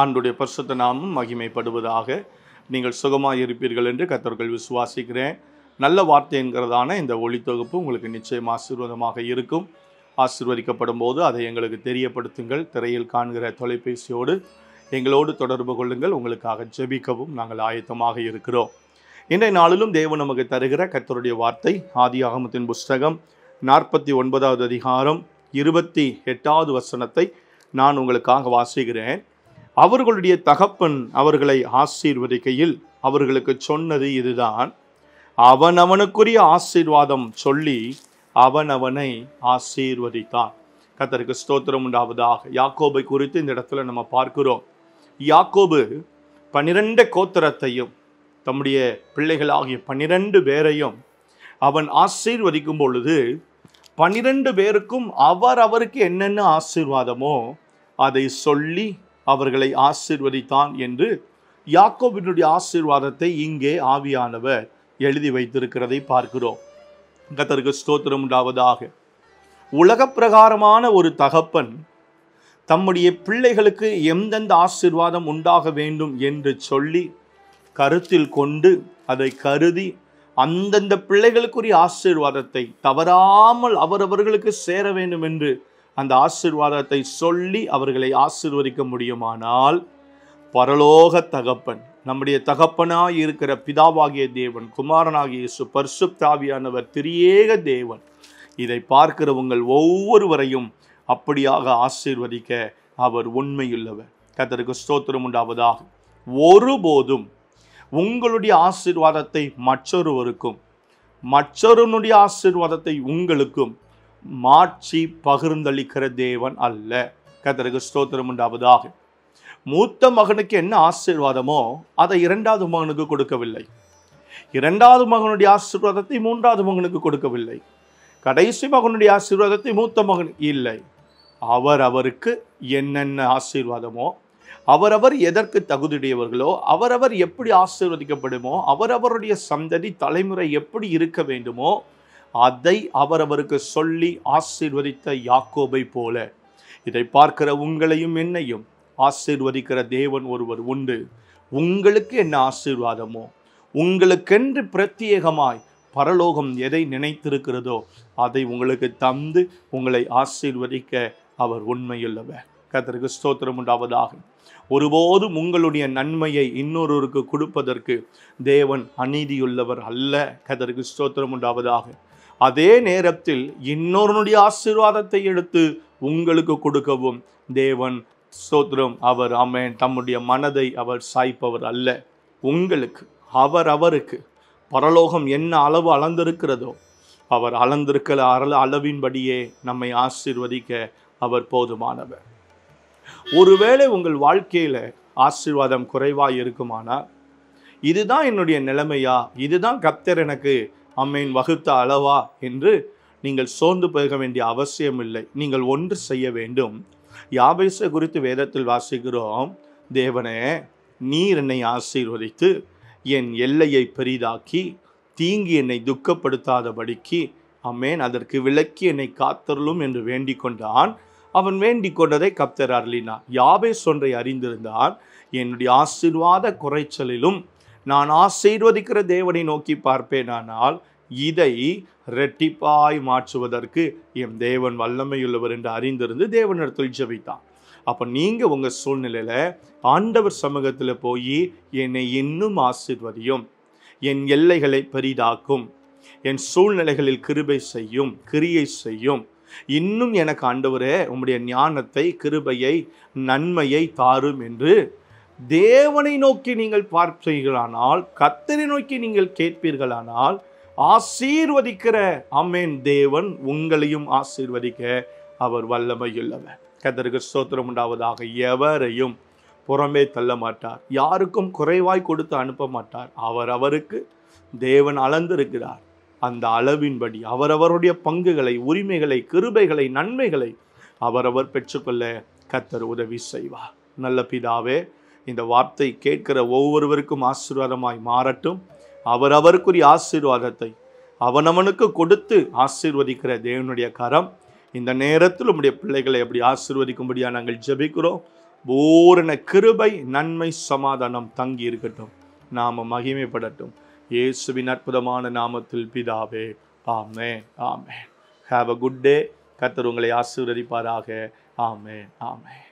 ஆண்டுடைய பரிசுத்த நாமம் மகிமைப்படுவதாக. நீங்கள் சுகமாக இருப்பீர்கள் என்று கர்த்தருக்குள் விசுவாசிக்கிறேன். நல்ல வார்த்தை என்கிறதான இந்த ஒளி தொகுப்பு உங்களுக்கு நிச்சயம் ஆசீர்வாதமாக இருக்கும். ஆசீர்வதிக்கப்படும் போது அதை எங்களுக்கு தெரியப்படுத்துங்கள். திரையில் காண்கிற தொலைபேசியோடு எங்களோடு தொடர்பு கொள்ளுங்கள். உங்களுக்காக ஜெபிக்கவும் நாங்கள் ஆயத்தமாக இருக்கிறோம். இன்றைய நாளிலும் தேவன் நமக்கு தருகிற கர்த்தருடைய வார்த்தை ஆதியாகமத்தின் புஸ்தகம் 49வது அதிகாரம் 28வது வசனத்தை நான் உங்களுக்காக வாசிக்கிறேன். அவர்களுடைய தகப்பன் அவர்களை ஆசீர்வதிக்கையில் அவர்களுக்கு சொன்னது இதுதான்: அவனவனுக்குரிய ஆசீர்வாதம் சொல்லி அவனவனை ஆசீர்வதித்தான். கர்த்தருக்கு ஸ்தோத்திரம் உண்டாவதாக. யாக்கோபை குறித்து இந்த இடத்துல நம்ம பார்க்கிறோம். யாக்கோபு 12 கோத்திரத்தையும் தம்முடைய பிள்ளைகளாகிய 12 பேரையும் அவன் ஆசீர்வதிக்கும் பொழுது 12 பேருக்கும் அவருக்கு என்னென்ன ஆசீர்வாதமோ அதை சொல்லி அவர்களை ஆசீர்வதித்தான் என்று யாக்கோபினுடைய ஆசீர்வாதத்தை இங்கே ஆவியானவர் எழுதி வைத்திருக்கிறதை பார்க்கிறோம். கர்த்தருக்கு ஸ்தோத்திரம் உண்டாவதாக. உலக பிரகாரமான ஒரு தகப்பன் தம்முடைய பிள்ளைகளுக்கு எந்தெந்த ஆசீர்வாதம் உண்டாக வேண்டும் என்று சொல்லி கருத்தில் கொண்டு அதை கருதி அந்தந்த பிள்ளைகளுக்குரிய ஆசீர்வாதத்தை தவறாமல் அவரவர்களுக்கு சேர வேண்டும் என்று அந்த ஆசீர்வாதத்தை சொல்லி அவர்களை ஆசீர்வதிக்க முடியுமானால், பரலோக தகப்பன், நம்முடைய தகப்பனாய் இருக்கிற பிதாவாகிய தேவன், குமாரனாகிய இயேசு, பரிசுத்த ஆவியானவர், திரியேக தேவன் இதை பார்க்கிற உங்கள் ஒவ்வொருவரையும் அப்படியாக ஆசீர்வதிக்க அவர் உண்மையுள்ளவர். கர்த்தருக்கு ஸ்தோத்திரம் உண்டாவதாக. ஒருபோதும் உங்களுடைய ஆசீர்வாதத்தை மற்றொருவருக்கும் மற்றொருவனுடைய ஆசீர்வாதத்தை உங்களுக்கும் மாற்றி பகிர்ந்தளிக்கிற தேவன் அல்ல. கர்த்தருக்கு ஸ்தோத்திரம் உண்டாவதாக. மூத்த மகனுக்கு என்ன ஆசீர்வாதமோ அதை இரண்டாவது மகனுக்கு கொடுக்கவில்லை. இரண்டாவது மகனுடைய ஆசீர்வாதத்தை மூன்றாவது மகனுக்கு கொடுக்கவில்லை. கடைசி மகனுடைய ஆசீர்வாதத்தை மூத்த மகன் இல்லை. அவருக்கு என்னென்ன ஆசீர்வாதமோ, அவரவர் எதற்கு தகுதியுடையவர்களோ, அவரவர் எப்படி ஆசீர்வதிக்கப்படுமோ, அவரவருடைய சந்ததி தலைமுறை எப்படி இருக்க வேண்டுமோ அதை அவரவருக்கு சொல்லி ஆசீர்வதித்த யாக்கோபை போல இதை பார்க்கிற உங்களையும் என்னையும் ஆசீர்வதிக்கிற தேவன் ஒருவர் உண்டு. உங்களுக்கு என்ன ஆசீர்வாதமோ, உங்களுக்கென்று பிரத்யேகமாய் பரலோகம் எதை நினைத்திருக்கிறதோ அதை உங்களுக்கு தந்து உங்களை ஆசீர்வதிக்க அவர் உண்மையுள்ளவர். கர்த்தருக்கு ஸ்தோத்திரம் உண்டாவதாக. ஒருபோதும் உங்களுடைய நன்மையை இன்னொருவருக்கு கொடுப்பதற்கு தேவன் அநீதியுள்ளவர் அல்ல. கர்த்தருக்கு ஸ்தோத்திரம் உண்டாவதாக. அதே நேரத்தில் இன்னொருடைய ஆசீர்வாதத்தை எடுத்து உங்களுக்கு கொடுக்கவும் தேவன் ஸ்தோத்திரம் அவர் ஆமென் தம்முடைய மனதை அவர் சாய்ப்பவர் அல்ல. உங்களுக்கு அவருக்கு பரலோகம் என்ன அளவு அளந்திருக்கிறதோ அவர் அளந்திருக்கிற அளவின்படியே நம்மை ஆசீர்வதிக்க அவர் போதுமானவர். ஒருவேளை உங்கள் வாழ்க்கையில ஆசீர்வாதம் குறைவாய் இருக்குமானால், இதுதான் என்னுடைய நிலைமையா, இதுதான் கர்த்தர் எனக்கு ஆமென் வகுத்த அளவா என்று நீங்கள் சோர்ந்து போக வேண்டிய அவசியம் இல்லை. நீங்கள் ஒன்று செய்ய வேண்டும். யாபேசை குறித்து வேதத்தில் வாசிக்கிறோம்: தேவனே, நீர் என்னை ஆசீர்வதித்து என் எல்லையை பெரிதாக்கி தீங்கி என்னை துக்கப்படுத்தாதபடிக்கு ஆமென் அதற்கு விலக்கி என்னை காத்தருளும் என்று வேண்டிக் கொண்டான். அவன் வேண்டிக் கொண்டதை கர்த்தர் அருளினார். யாபேஸ் ஒன்றை அறிந்திருந்தான்: என்னுடைய ஆசீர்வாத குறைச்சலிலும் நான் ஆசீர்வதிக்கிற தேவனை நோக்கி பார்ப்பேனானால் இதை இரட்டிப்பாய் மாற்றுவதற்கு என் தேவன் வல்லமையுள்ளவர் என்று அறிந்திருந்து தேவனிடத்தில் ஜெபித்தான். அப்போ நீங்கள் உங்கள் சூழ்நிலையில் ஆண்டவர் சமூகத்தில் போய் என்னை இன்னும் ஆசீர்வதியும், என் எல்லைகளை பெரிதாக்கும், என் சூழ்நிலைகளில் கிருபை செய்யும், கிரியை செய்யும், இன்னும் எனக்கு ஆண்டவரே உம்முடைய ஞானத்தை, கிருபையை, நன்மையை தாரும் என்று தேவனை நோக்கி நீங்கள் பார்ப்பீர்களானால், கர்த்தரை நோக்கி நீங்கள் கேட்பீர்களானால், ஆசீர்வதிக்கிற ஆமென் தேவன் உங்களையும் ஆசீர்வதிக்க அவர் வல்லமையுள்ளவர். கர்த்தருக்கு ஸ்தோத்திரம் உண்டாவதாக. எவரையும் புறமே தள்ள மாட்டார், யாருக்கும் குறைவாய் கொடுத்து அனுப்ப மாட்டார். அவருக்கு தேவன் அளந்திருக்கிறார். அந்த அளவின்படி அவரவருடைய பங்குகளை, உரிமைகளை, கிருபைகளை, நன்மைகளை அவரவர் பெற்றுக்கொள்ள கர்த்தர் உதவி செய்வார். நல்ல பிதாவே, இந்த வார்த்தை கேட்கிற ஒவ்வொருவருக்கும் ஆசீர்வாதமாய் மாறட்டும். அவரவருக்குரிய ஆசீர்வாதத்தை அவனவனுக்கு கொடுத்து ஆசீர்வதிக்கிற தேவனுடைய கரம் இந்த நேரத்தில் உம்முடைய பிள்ளைகளை அப்படி ஆசீர்வதிக்கும்படியாக நாங்கள் ஜெபிக்கிறோம். பூரண கிருபை, நன்மை, சமாதானம் தங்கி இருக்கட்டும். நாம மகிமைப்படட்டும். இயேசுவின் அற்புதமான நாமத்தில் பிதாவே, ஆமென், ஆமென். Have a good day. கர்த்தர் உங்களை ஆசீர்வதிப்பாராக. ஆமென், ஆமென்.